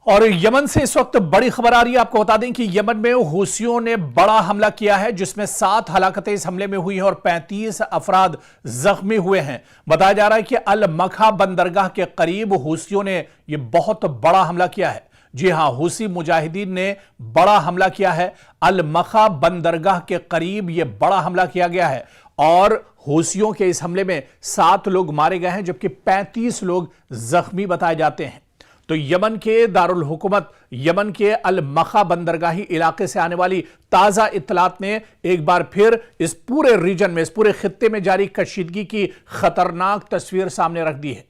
اور یمن سے اس وقت بڑی خبر آ رہی ہے۔ آپ کو بتا دیں کہ یمن میں حوثیوں نے بڑا حملہ کیا ہے جس میں 7 ہلاکتیں اس حملے میں ہوئی ہیں اور 35 افراد زخمی ہوئے ہیں۔ بتایا جا رہا ہے کہ المخا بندرگاہ کے قریب حوثیوں نے یہ بہت بڑا حملہ کیا ہے۔ جی ہاں، حوثی مجاہدین نے بڑا حملہ کیا ہے۔ المخا بندرگاہ کے قریب یہ بڑا حملہ کیا گیا ہے اور حوثیوں کے اس حملے میں 7 لوگ مارے گئے ہیں جبکہ 35 لوگ زخمی بتائے جاتے ہیں۔ تو یمن کے دارالحکومت یمن کے المخا بندرگاہی علاقے سے آنے والی تازہ اطلاعات نے ایک بار پھر اس پورے ریجن میں، اس پورے خطے میں جاری کشیدگی کی خطرناک تصویر سامنے رکھ دی ہے۔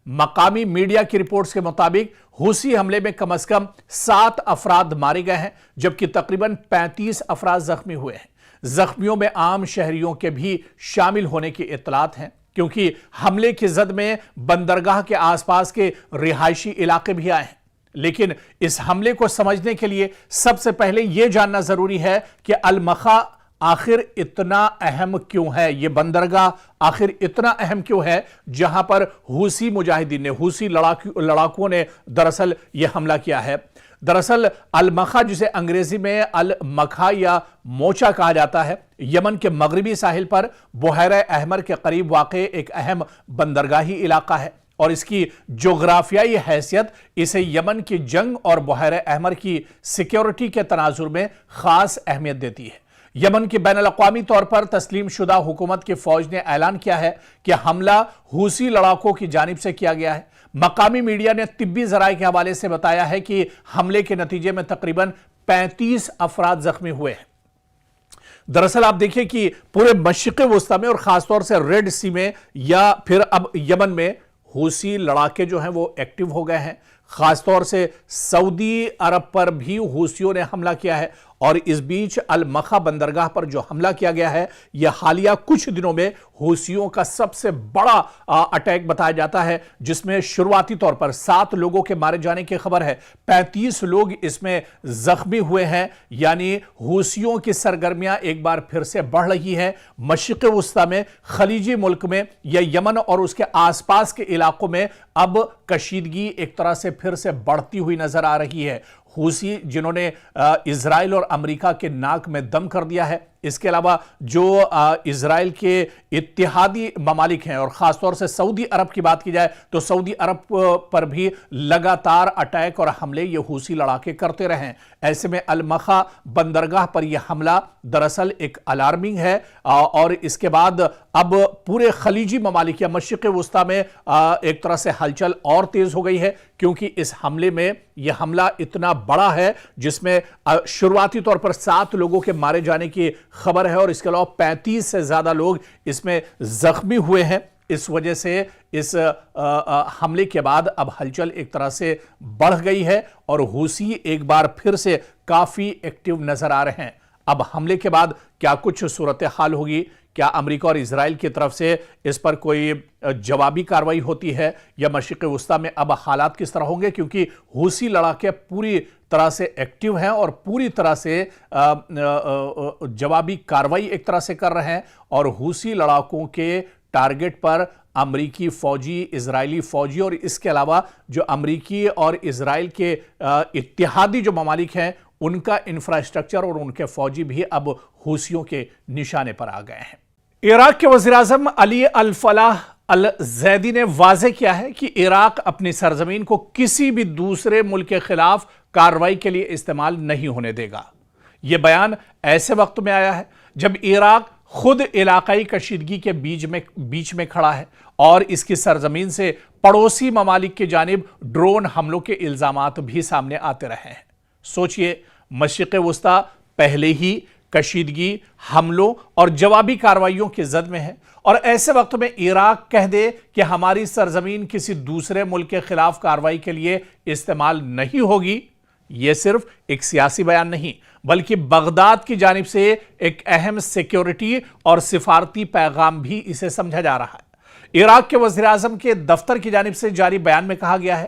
مقامی میڈیا کی رپورٹس کے مطابق حوثی حملے میں کم از کم 7 افراد مارے گئے ہیں جبکہ تقریباً 35 افراد زخمی ہوئے ہیں۔ زخمیوں میں عام شہریوں کے بھی شامل ہونے کی اطلاعات ہیں کیونکہ حملے کی زد میں بندرگاہ کے آس پاس کے رہائشی علاقے بھی آئے ہیں۔ لیکن اس حملے کو سمجھنے کے لیے سب سے پہلے یہ جاننا ضروری ہے کہ المخا آخر اتنا اہم کیوں ہے، یہ بندرگاہ آخر اتنا اہم کیوں ہے جہاں پر حوثی مجاہدین نے، حوثی لڑاکوؤں نے دراصل یہ حملہ کیا ہے۔ دراصل المخا، جسے انگریزی میں المخا یا موچا کہا جاتا ہے، یمن کے مغربی ساحل پر بحیرہ احمر کے قریب واقع ایک اہم بندرگاہی علاقہ ہے اور اس کی جغرافیائی حیثیت اسے یمن کی جنگ اور بحیرہ احمر کی سیکیورٹی کے تناظر میں خاص اہمیت دیتی ہے۔ یمن کی بین الاقوامی طور پر تسلیم شدہ حکومت کی فوج نے اعلان کیا ہے کہ حملہ حوثی لڑاکوں کی جانب سے کیا گیا ہے۔ مقامی میڈیا نے طبی ذرائع کے حوالے سے بتایا ہے کہ حملے کے نتیجے میں تقریباً 35 افراد زخمی ہوئے ہیں۔ دراصل آپ دیکھیں کہ پورے مشرق وسطی میں اور خاص طور سے ریڈ سی میں یا پھر اب یمن میں حوثی لڑاکے جو ہیں وہ ایکٹیو ہو گئے ہیں۔ خاص طور سے سعودی عرب پر بھی حوثیوں نے حملہ کیا ہے اور اس بیچ المخا بندرگاہ پر جو حملہ کیا گیا ہے یہ حالیہ کچھ دنوں میں حوثیوں کا سب سے بڑا اٹیک بتایا جاتا ہے، جس میں شروعاتی طور پر 7 لوگوں کے مارے جانے کی خبر ہے، 35 لوگ اس میں زخمی ہوئے ہیں۔ یعنی حوثیوں کی سرگرمیاں ایک بار پھر سے بڑھ رہی ہیں۔ مشرق وسطی میں، خلیجی ملک میں یا یمن اور اس کے آس پاس کے علاقوں میں اب کشیدگی ایک طرح سے پھر سے بڑھتی ہوئی نظر آ رہی ہے۔ حوثی جنہوں نے اسرائیل اور امریکہ کے ناک میں دم کر دیا ہے، اس کے علاوہ جو اسرائیل کے اتحادی ممالک ہیں اور خاص طور سے سعودی عرب کی بات کی جائے تو سعودی عرب پر بھی لگاتار اٹیک اور حملے یہ حوثی لڑاکے کرتے رہے ہیں۔ ایسے میں المخا بندرگاہ پر یہ حملہ دراصل ایک الارمنگ ہے اور اس کے بعد اب پورے خلیجی ممالک یا مشرق وسطی میں ایک طرح سے ہلچل اور تیز ہو گئی ہے کیونکہ اس حملے میں یہ حملہ اتنا بڑا ہے جس میں شروعاتی طور پر 7 لوگوں کے مارے جانے کی خبر ہے اور اس کے علاوہ 35 سے زیادہ لوگ اس میں زخمی ہوئے ہیں۔ اس وجہ سے اس حملے کے بعد اب ہلچل ایک طرح سے بڑھ گئی ہے اور حوثی ایک بار پھر سے کافی ایکٹیو نظر آ رہے ہیں۔ اب حملے کے بعد کیا کچھ صورتحال ہوگی؟ کیا امریکہ اور اسرائیل کی طرف سے اس پر کوئی جوابی کارروائی ہوتی ہے یا مشرق وسطی میں اب حالات کس طرح ہوں گے؟ کیونکہ حوثی لڑاکے پوری طرح سے ایکٹیو ہیں اور پوری طرح سے جوابی کارروائی ایک طرح سے کر رہے ہیں اور حوثی لڑاکوں کے ٹارگٹ پر امریکی فوجی، اسرائیلی فوجی اور اس کے علاوہ جو امریکی اور اسرائیل کے اتحادی جو ممالک ہیں ان کا انفراسٹرکچر اور ان کے فوجی بھی اب حوثیوں کے نشانے پر آ گئے ہیں۔ عراق کے وزیر اعظم علی الفلاح الزیدی نے واضح کیا ہے کہ عراق اپنی سرزمین کو کسی بھی دوسرے ملک کے خلاف کارروائی کے لیے استعمال نہیں ہونے دے گا۔ یہ بیان ایسے وقت میں آیا ہے جب عراق خود علاقائی کشیدگی کے بیچ میں کھڑا ہے اور اس کی سرزمین سے پڑوسی ممالک کی جانب ڈرون حملوں کے الزامات بھی سامنے آتے رہے ہیں۔ سوچئے، مشرق وسطی پہلے ہی کشیدگی، حملوں اور جوابی کارروائیوں کی زد میں ہے اور ایسے وقت میں عراق کہہ دے کہ ہماری سرزمین کسی دوسرے ملک کے خلاف کارروائی کے لیے استعمال نہیں ہوگی، یہ صرف ایک سیاسی بیان نہیں بلکہ بغداد کی جانب سے ایک اہم سیکیورٹی اور سفارتی پیغام بھی اسے سمجھا جا رہا ہے۔ عراق کے وزیر اعظم کے دفتر کی جانب سے جاری بیان میں کہا گیا ہے